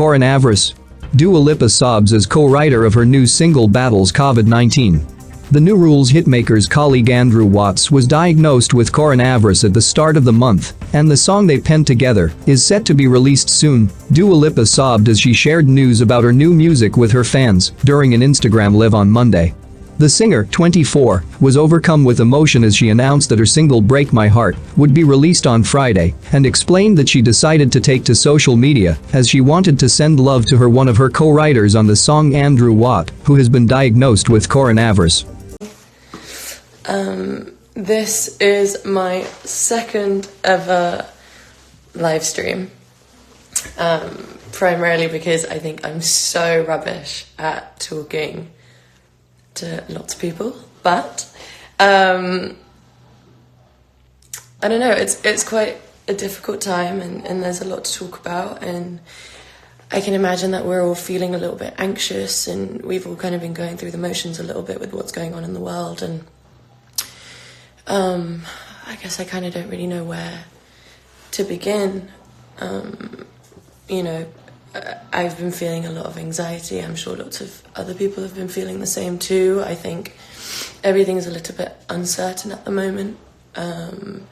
coronavirus. Dua Lipa sobs as co-writer of her new single battles COVID-19. The New Rules hitmaker's colleague Andrew Watts was diagnosed with coronavirus at the start of the month, and the song they penned together is set to be released soon. Dua Lipa sobbed as she shared news about her new music with her fans during an Instagram live on Monday. The singer, 24, was overcome with emotion as she announced that her single Break My Heart would be released on Friday and explained that she decided to take to social media as she wanted to send love to one of her co-writers on the song, Andrew Watt, who has been diagnosed with coronavirus. This is my second ever live stream, primarily because I think I'm so rubbish at talking to lots of people, but I don't know, it's quite a difficult time, and there's a lot to talk about, and I can imagine that we're all feeling a little bit anxious, and we've all kind of been going through the motions a little bit with what's going on in the world, and I guess I kind of don't really know where to begin. I've been feeling a lot of anxiety. I'm sure lots of other people have been feeling the same too. I think everything's a little bit uncertain at the moment, and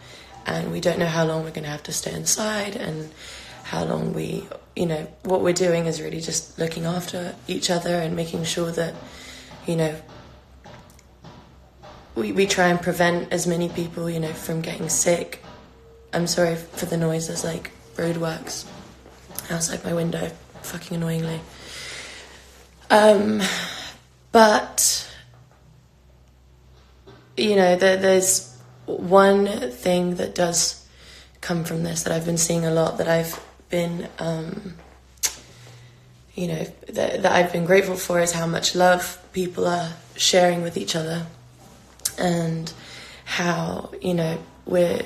we don't know how long we're going to have to stay inside, and how long what we're doing is really just looking after each other and making sure that, we try and prevent as many people, from getting sick. I'm sorry for the noise, there's like roadworks outside my window, fucking annoyingly. But, there's one thing that does come from this that I've been seeing a lot, that I've been, that I've been grateful for, is how much love people are sharing with each other, and how, we're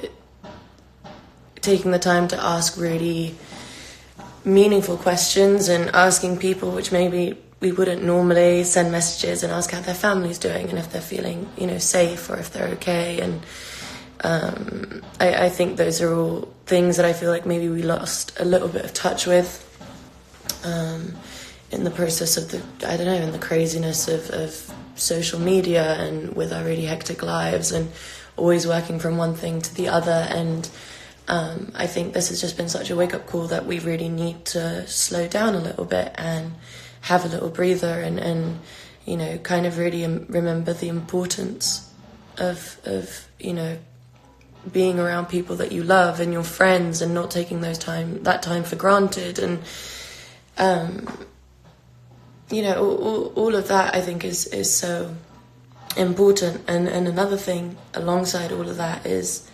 taking the time to ask really meaningful questions, and asking people which maybe we wouldn't normally send messages, and ask how their family's doing, and if they're feeling, safe, or if they're okay. And I think those are all things that I feel like maybe we lost a little bit of touch with in the process of in the craziness of social media, and with our really hectic lives, and always working from one thing to the other. And I think this has just been such a wake-up call that we really need to slow down a little bit and have a little breather, and kind of really remember the importance of being around people that you love and your friends, and not taking that time for granted. And all of that, I think, is so important. And another thing alongside all of that is,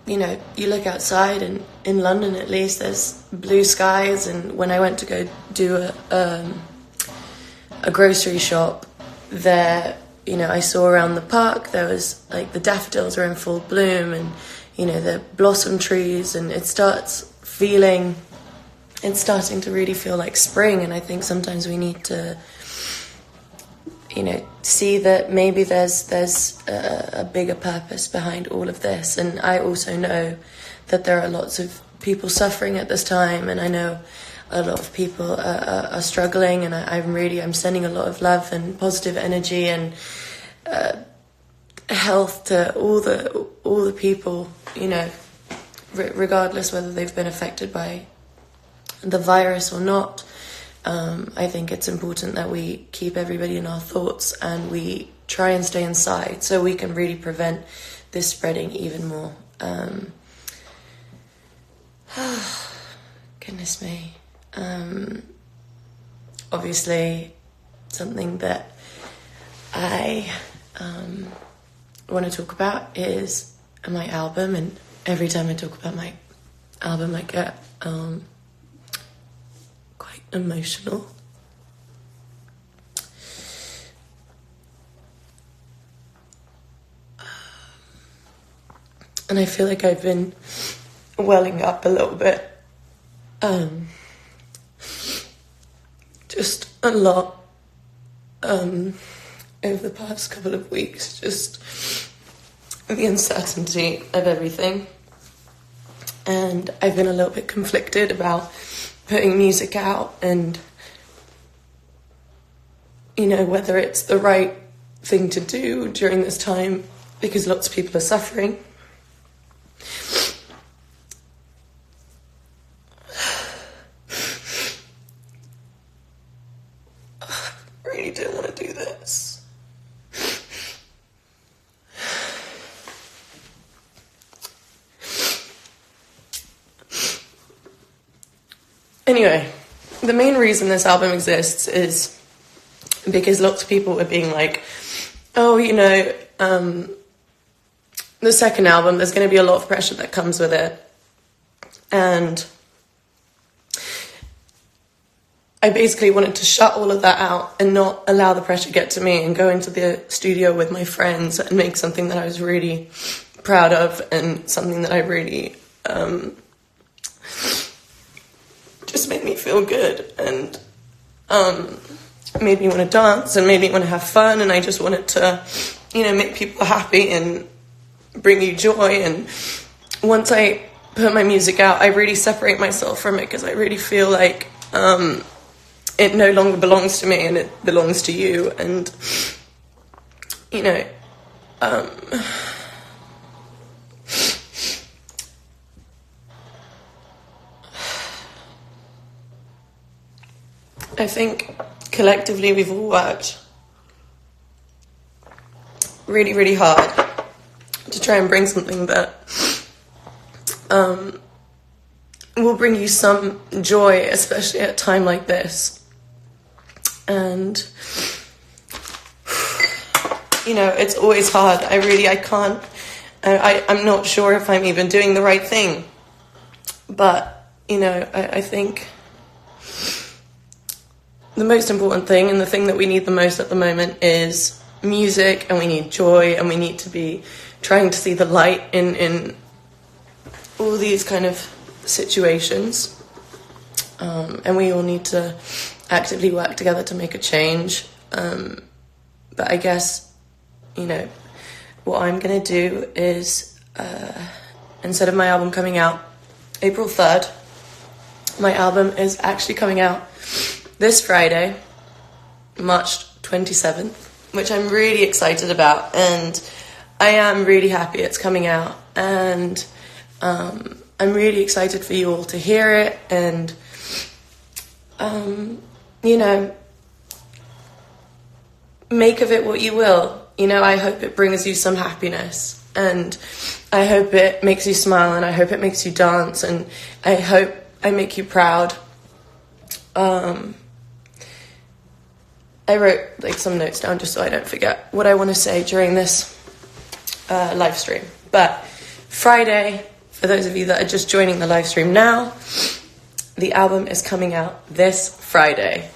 you look outside, and in London at least, there's blue skies. And when I went to go do a grocery shop there, I saw around the park, there was like the daffodils are in full bloom, and the blossom trees, and it's starting to really feel like spring. And I think sometimes we need to see that maybe there's a bigger purpose behind all of this. And I also know that there are lots of people suffering at this time, and I know a lot of people are struggling, and I'm sending a lot of love and positive energy and health to all the people, regardless whether they've been affected by the virus or not. I think it's important that we keep everybody in our thoughts, and we try and stay inside so we can really prevent this spreading even more. Goodness me. Obviously, something that I want to talk about is my album, and every time I talk about my album, I get quite emotional. And I feel like I've been welling up a little bit. Just a lot over the past couple of weeks, just the uncertainty of everything. and I've been a little bit conflicted about putting music out and, you know, whether it's the right thing to do during this time because lots of people are suffering. I really don't want to do this. Anyway, the main reason this album exists is because lots of people are being like, oh, you know, the second album, there's going to be a lot of pressure that comes with it. And I basically wanted to shut all of that out and not allow the pressure get to me and go into the studio with my friends and make something that I was really proud of and something that I really just made me feel good and made me want to dance and made me want to have fun, and I just wanted to, you know, make people happy and bring you joy. And once I put my music out, I really separate myself from it because I really feel like it no longer belongs to me and it belongs to you. And, you know, I think collectively we've all worked really, really hard to try and bring something that will bring you some joy, especially at a time like this. And, you know, it's always hard. I'm not sure if I'm even doing the right thing. But, you know, I think the most important thing and the thing that we need the most at the moment is music, and we need joy, and we need to be trying to see the light in all these kind of situations. And we all need to actively work together to make a change. But I guess, you know, what I'm going to do is, instead of my album coming out April 3rd, my album is actually coming out this Friday, March 27th, which I'm really excited about, and I am really happy it's coming out, and I'm really excited for you all to hear it, and you know, make of it what you will. You know, I hope it brings you some happiness, and I hope it makes you smile, and I hope it makes you dance, and I hope I make you proud. I wrote like some notes down just so I don't forget what I want to say during this live stream. But Friday, for those of you that are just joining the live stream now, the album is coming out this Friday.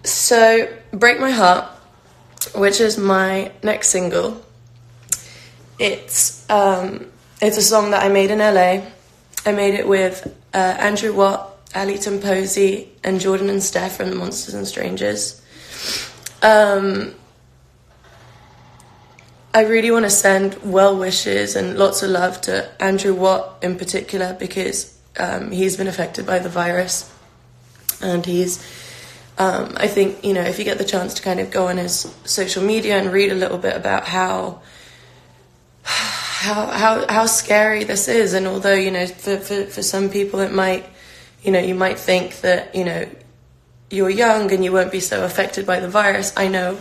So Break My Heart, which is my next single, it's a song that I made in LA. I made it with Andrew Watt, Ali Temposi, and Jordan and Steph from the Monsters and Strangers. I really want to send well wishes and lots of love to Andrew Watt in particular, because he's been affected by the virus, and he's I think, you know, if you get the chance to kind of go on his social media and read a little bit about how scary this is, and although, you know, for some people it might, you know, you might think that, you know, you're young and you won't be so affected by the virus. I know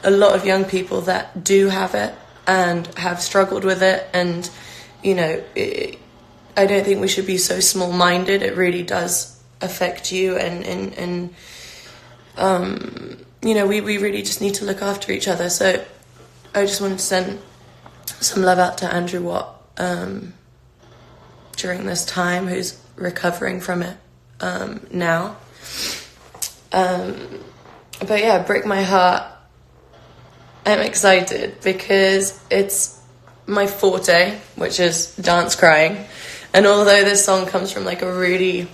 a lot of young people that do have it and have struggled with it, and, you know, I don't think we should be so small-minded. It really does affect you, and you know, we really just need to look after each other. So I just wanted to send some love out to Andrew Watt during this time, who's recovering from it now. But yeah, Break My Heart, I'm excited because it's my forte, which is dance crying. And although this song comes from like a really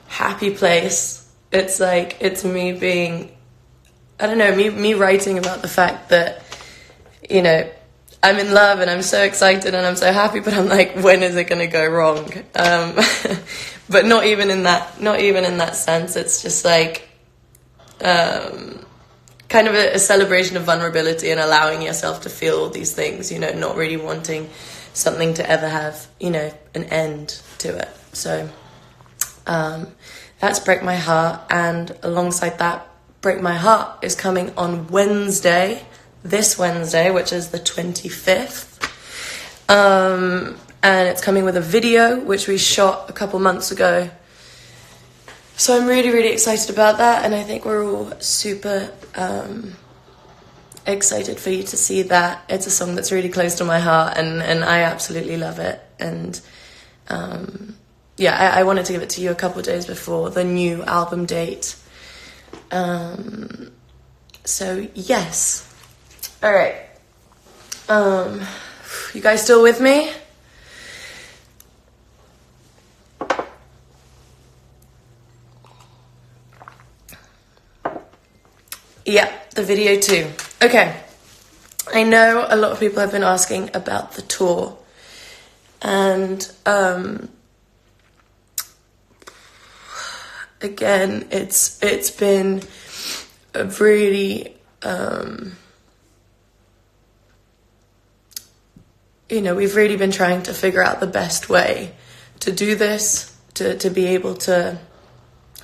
happy place, it's like, it's me being, I don't know, me writing about the fact that you know, I'm in love and I'm so excited and I'm so happy, but I'm like, when is it going to go wrong? But not even in that sense. It's just like, kind of a celebration of vulnerability and allowing yourself to feel all these things, you know, not really wanting something to ever have, you know, an end to it. So that's Break My Heart, and alongside that, Break My Heart is coming on this Wednesday, which is the 25th. And it's coming with a video, which we shot a couple months ago. So I'm really, really excited about that, and I think we're all super excited for you to see that. It's a song that's really close to my heart, and I absolutely love it. And I wanted to give it to you a couple of days before the new album date. So yes. All right. You guys still with me? Yeah, the video too. Okay. I know a lot of people have been asking about the tour. And again, it's been a really we've really been trying to figure out the best way to do this, to be able to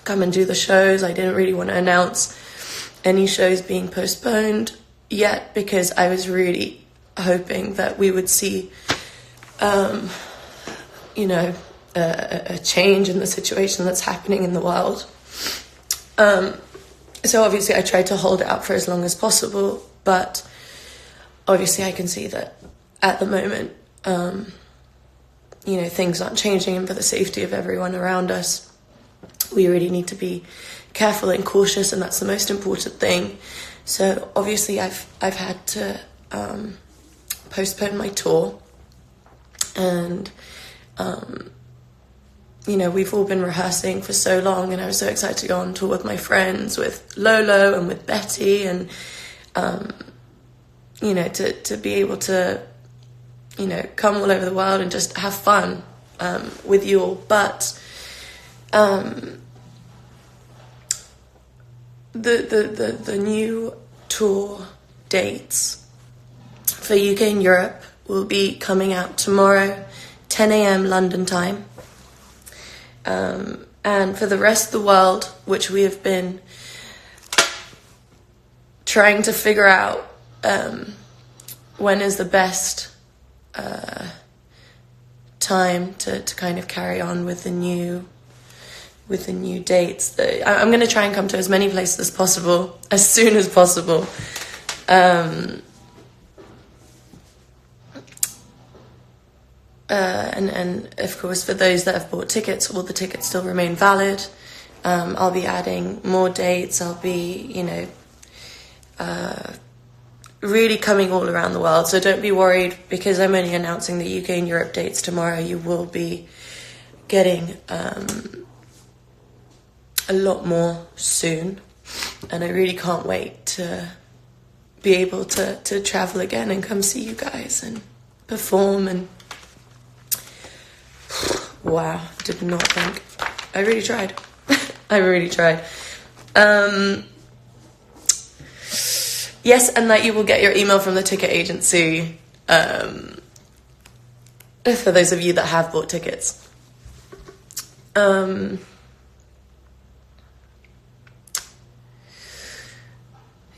come and do the shows. I didn't really want to announce any shows being postponed yet, because I was really hoping that we would see a change in the situation that's happening in the world. So obviously I tried to hold it out for as long as possible, but obviously I can see that at the moment, things aren't changing, and for the safety of everyone around us, we really need to be careful and cautious, and that's the most important thing. So obviously I've had to postpone my tour, and we've all been rehearsing for so long, and I was so excited to go on tour with my friends, with Lolo and with Betty, and to be able to come all over the world and just have fun with you all. But the new tour dates for UK and Europe will be coming out tomorrow, 10 a.m. London time. And for the rest of the world, which we have been trying to figure out when is the best time to kind of carry on with the new dates. I'm going to try and come to as many places as possible, as soon as possible. And of course, for those that have bought tickets, all the tickets still remain valid. I'll be adding more dates. I'll be, really coming all around the world. So don't be worried, because I'm only announcing the UK and Europe dates tomorrow. You will be getting a lot more soon, and I really can't wait to be able to travel again and come see you guys and perform. And wow, did not think. I really tried. I really tried. Yes, and that you will get your email from the ticket agency for those of you that have bought tickets.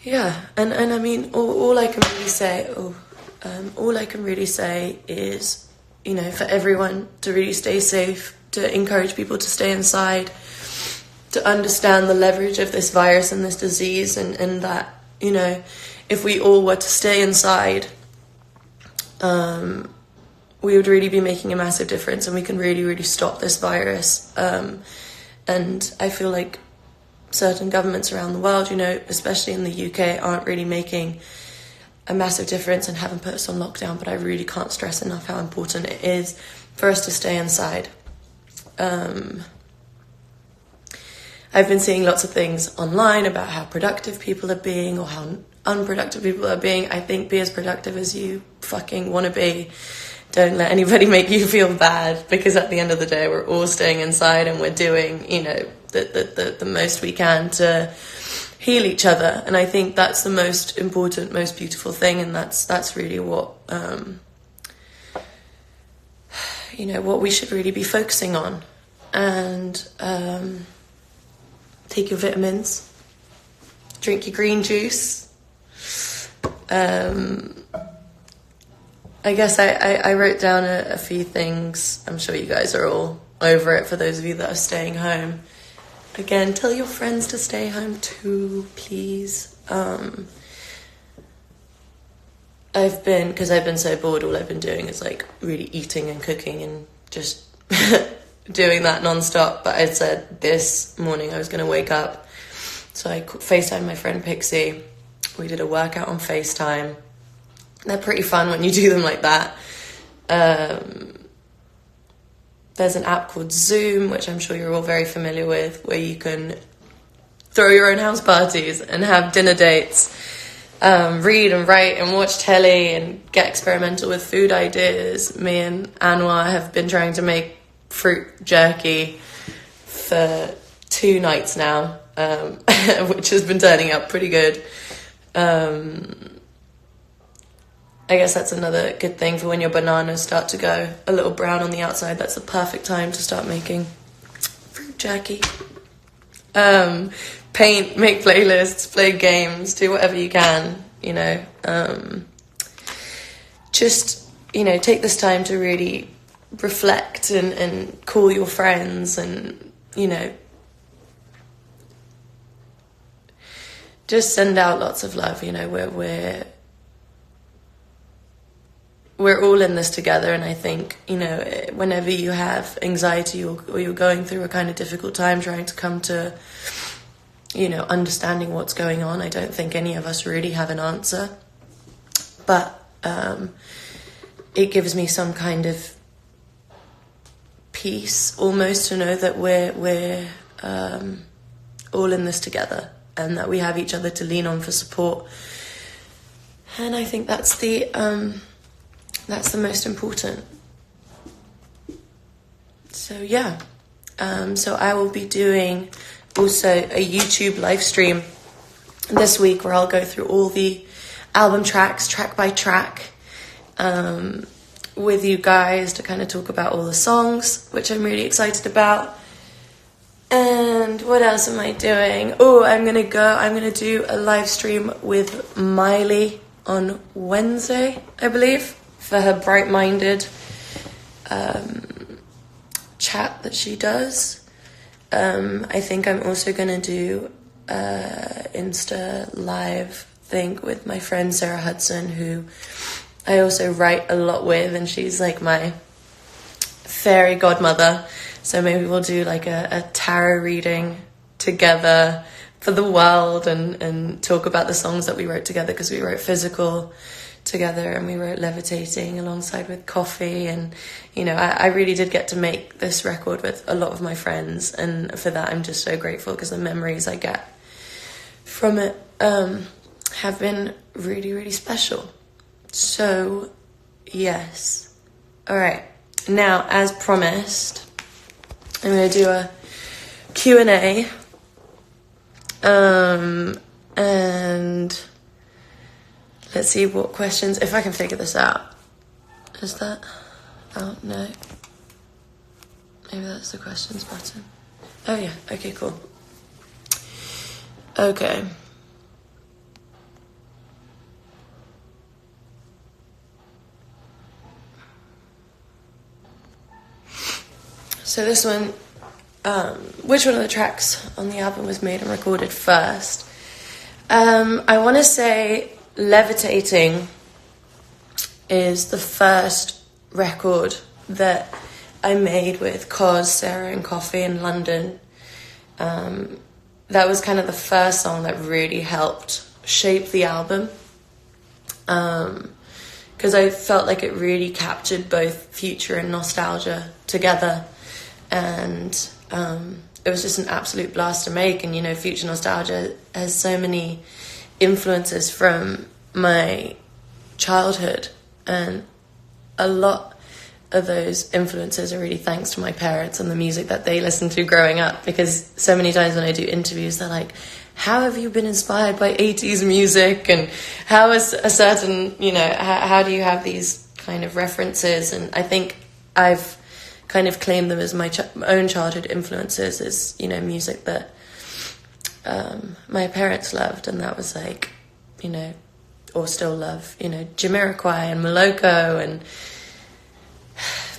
Yeah, and I mean, all I can really say is, for everyone to really stay safe, to encourage people to stay inside, to understand the leverage of this virus and this disease, and that, if we all were to stay inside, we would really be making a massive difference, and we can really, really stop this virus. And I feel like certain governments around the world, especially in the UK, aren't really making a massive difference and haven't put us on lockdown, but I really can't stress enough how important it is for us to stay inside. I've been seeing lots of things online about how productive people are being, or how unproductive people are being, I think be as productive as you fucking want to be. Don't let anybody make you feel bad, because at the end of the day, we're all staying inside and we're doing, you know, the most we can to heal each other. And I think that's the most important, most beautiful thing. And that's really what, you know, what we should really be focusing on. And take your vitamins, drink your green juice. I guess I wrote down a few things. I'm sure you guys are all over it, for those of you that are staying home. Again, tell your friends to stay home too, please. Because I've been so bored, all I've been doing is like really eating and cooking and just doing that non-stop. But I said this morning I was going to wake up. So I FaceTimed my friend Pixie. We did a workout on FaceTime. They're pretty fun when you do them like that. There's an app called Zoom, which I'm sure you're all very familiar with, where you can throw your own house parties and have dinner dates, read and write and watch telly and get experimental with food ideas. Me and Anwar have been trying to make fruit jerky for 2 nights now, which has been turning out pretty good. I guess that's another good thing for when your bananas start to go a little brown on the outside. That's the perfect time to start making fruit jerky. Paint, make playlists, play games, do whatever you can, you know. Just, you know, take this time to really reflect and call your friends and, you know, just send out lots of love. You know, we're all in this together, and I think, you know, whenever you have anxiety or you're going through a kind of difficult time trying to come to, you know, understanding what's going on, I don't think any of us really have an answer, but it gives me some kind of peace almost to know that we're all in this together and that we have each other to lean on for support. And I think that's the most important. So yeah, so I will be doing also a YouTube live stream this week where I'll go through all the album tracks, track by track, with you guys to kind of talk about all the songs, which I'm really excited about. And what else am I doing? Oh, I'm gonna do a live stream with Miley on Wednesday, I believe, for her Bright-Minded chat that she does. I think I'm also going to do Insta live thing with my friend Sarah Hudson, who I also write a lot with, and she's like my fairy godmother. So maybe we'll do like a tarot reading together for the world and talk about the songs that we wrote together, because we wrote Physical together and we wrote Levitating alongside with Coffee. And, you know, I really did get to make this record with a lot of my friends, and for that I'm just so grateful, because the memories I get from it have been really, really special. So yes, all right, now as promised, I'm going to do a Q&A, and let's see what questions, if I can figure this out. Is that, oh no, maybe that's the questions button. Oh yeah, okay, cool. Okay. So this one, which one of the tracks on the album was made and recorded first? I want to say Levitating is the first record that I made with Cos, Sarah and Coffee in London. That was kind of the first song that really helped shape the album, because I felt like it really captured both future and nostalgia together. And it was just an absolute blast to make. And, you know, Future Nostalgia has so many influences from my childhood, and a lot of those influences are really thanks to my parents and the music that they listened to growing up, because so many times when I do interviews, they're like, how have you been inspired by 80s music, and how is a certain, how do you have these kind of references? And I think I've kind of claimed them as my own childhood influences, as, music that my parents loved, and that was like, or still love, Jamiroquai and Moloko and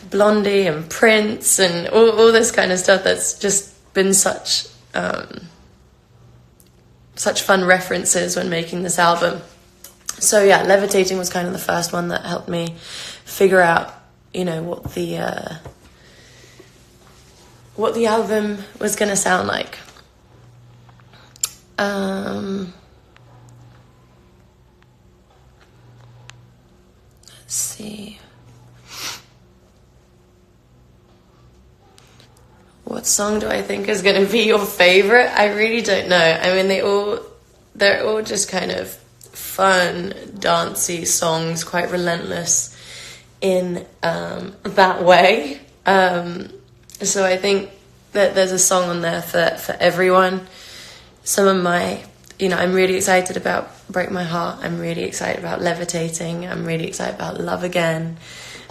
Blondie and Prince and all this kind of stuff. That's just been such fun references when making this album. So yeah, Levitating was kind of the first one that helped me figure out, what the album was going to sound like. Let's see. What song do I think is going to be your favorite? I really don't know. I mean, they're all just kind of fun, dancey songs, quite relentless in that way. So I think that there's a song on there for everyone. Some of my, I'm really excited about Break My Heart. I'm really excited about Levitating. I'm really excited about Love Again.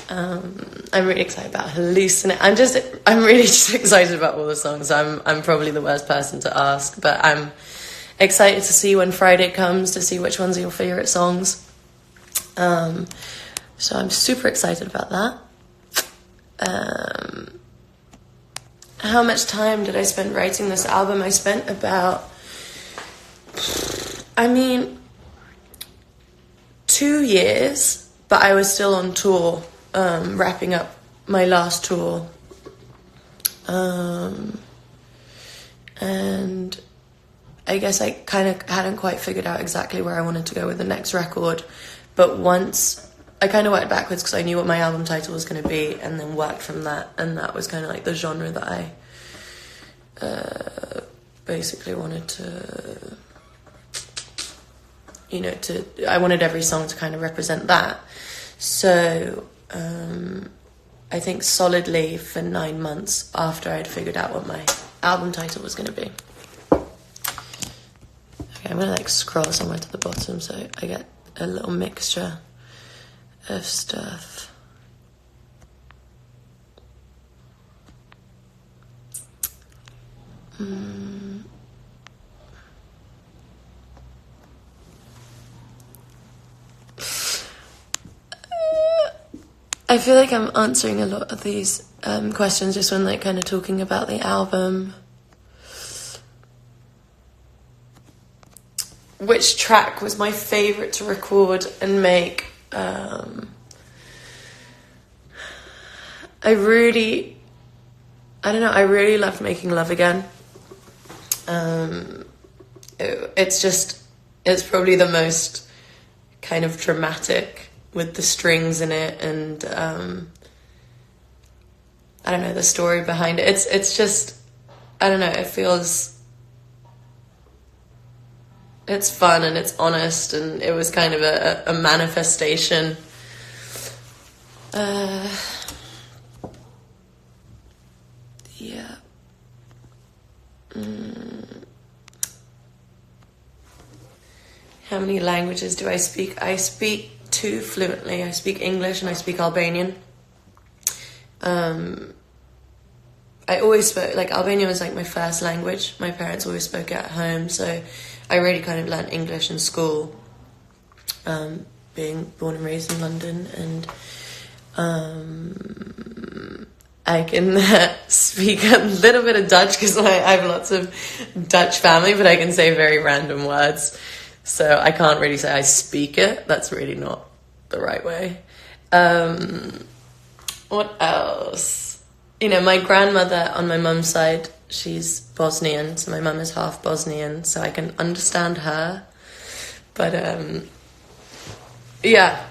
I'm really excited about Hallucinate. I'm really just excited about all the songs. I'm probably the worst person to ask, but I'm excited to see when Friday comes, to see which ones are your favorite songs. So I'm super excited about that. How much time did I spend writing this album? I spent about, 2 years, but I was still on tour, wrapping up my last tour. And I guess I kind of hadn't quite figured out exactly where I wanted to go with the next record. But once I kind of worked backwards, because I knew what my album title was going to be, and then worked from that. And that was kind of like the genre that I basically wanted to, I wanted every song to kind of represent that. So I think solidly for 9 months after I'd figured out what my album title was going to be. Okay, I'm going to scroll somewhere to the bottom so I get a little mixture of stuff. I feel like I'm answering a lot of these questions just when kind of talking about the album. Which track was my favorite to record and make? I really loved making Love Again. It's probably the most kind of dramatic, with the strings in it, and I don't know, the story behind it. It's just, I don't know, it's fun and it's honest, and it was kind of a manifestation. Yeah. How many languages do I speak? I speak 2 fluently. I speak English and I speak Albanian. I always spoke, Albanian was my first language. My parents always spoke it at home, so I really kind of learned English in school, being born and raised in London, and I can speak a little bit of Dutch because I have lots of Dutch family, but I can say very random words. So I can't really say I speak it. That's really not the right way. What else? My grandmother on my mum's side, she's Bosnian, so my mum is half Bosnian, so I can understand her. But, yeah.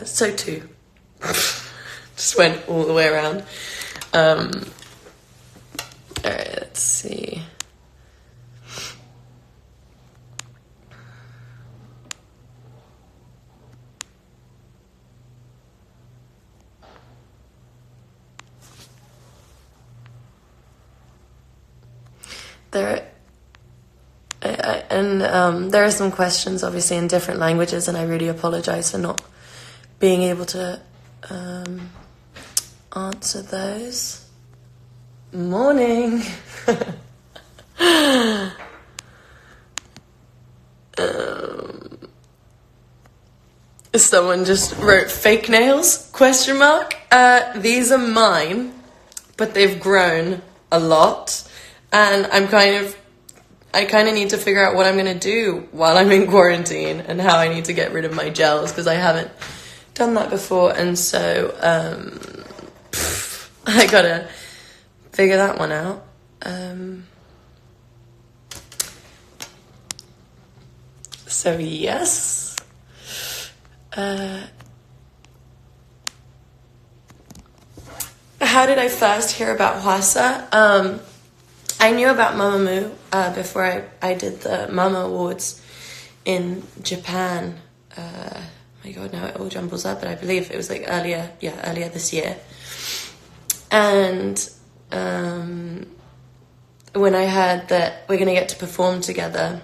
So too. Just went all the way around. Alright, let's see. there are some questions obviously in different languages, and I really apologize for not being able to answer those. Morning. Someone just wrote fake nails, question mark. These are mine, but they've grown a lot, and I kind of need to figure out what I'm going to do while I'm in quarantine and how I need to get rid of my gels, because I haven't done that before, and so I gotta figure that one out. So yes. How did I first hear about Hwasa? I knew about Mamamoo before I did the Mama Awards in Japan. My God, now it all jumbles up, but I believe it was like earlier this year. And when I heard that we're going to get to perform together,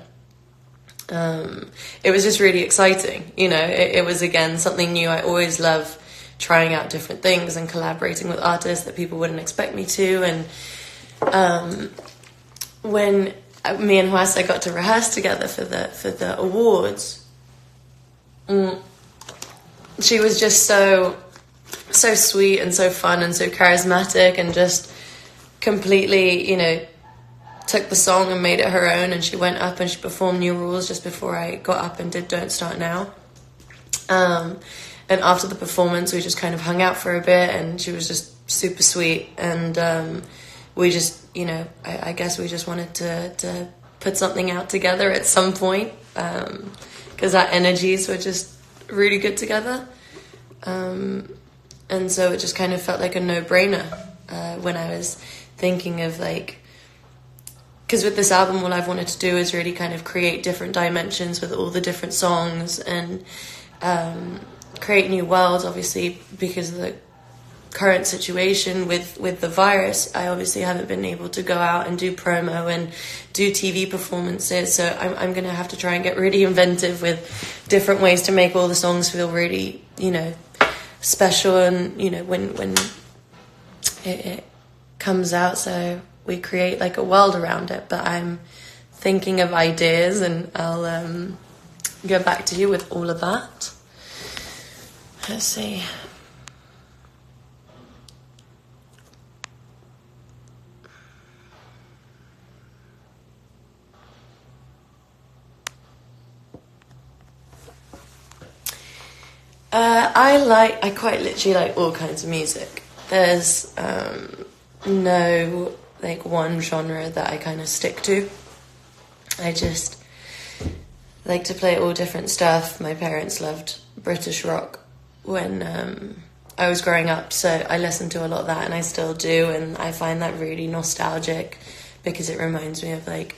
it was just really exciting. You know, it was, again, something new. I always love trying out different things and collaborating with artists that people wouldn't expect me to. And when me and Hwasa got to rehearse together for the awards, she was just so sweet and so fun and so charismatic, and just completely, you know, took the song and made it her own. And she went up and she performed New Rules just before I got up and did Don't Start Now. And after the performance, we just kind of hung out for a bit, and she was just super sweet. And we just, you know, I guess we just wanted to put something out together at some point, because our energies were just really good together. And so it just kind of felt like a no-brainer when I was thinking of, like, because with this album, what I've wanted to do is really kind of create different dimensions with all the different songs, and create new worlds. Obviously, because of the current situation with the virus, I obviously haven't been able to go out and do promo and do TV performances, so I'm going to have to try and get really inventive with different ways to make all the songs feel really, you know, special, and, you know, when it comes out, so we create like a world around it. But I'm thinking of ideas, and I'll get back to you with all of that. Let's see. I quite literally like all kinds of music. There's no like one genre that I kind of stick to. I just like to play all different stuff. My parents loved British rock when I was growing up, so I listened to a lot of that, and I still do, and I find that really nostalgic because it reminds me of like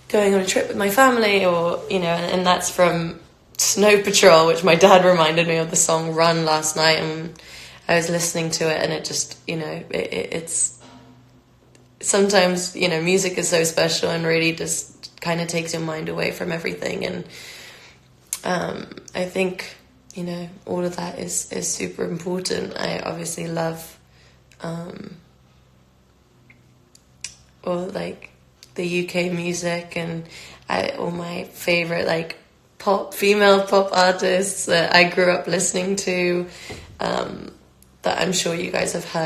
going on a trip with my family, or, you know, and that's from Snow Patrol, which my dad reminded me of the song Run last night, and I was listening to it, and it just, you know, it's sometimes, you know, music is so special and really just kind of takes your mind away from everything. And I think, you know, all of that is super important. I obviously love all like the UK music, and all my favorite like female pop artists that I grew up listening to, that I'm sure you guys have heard.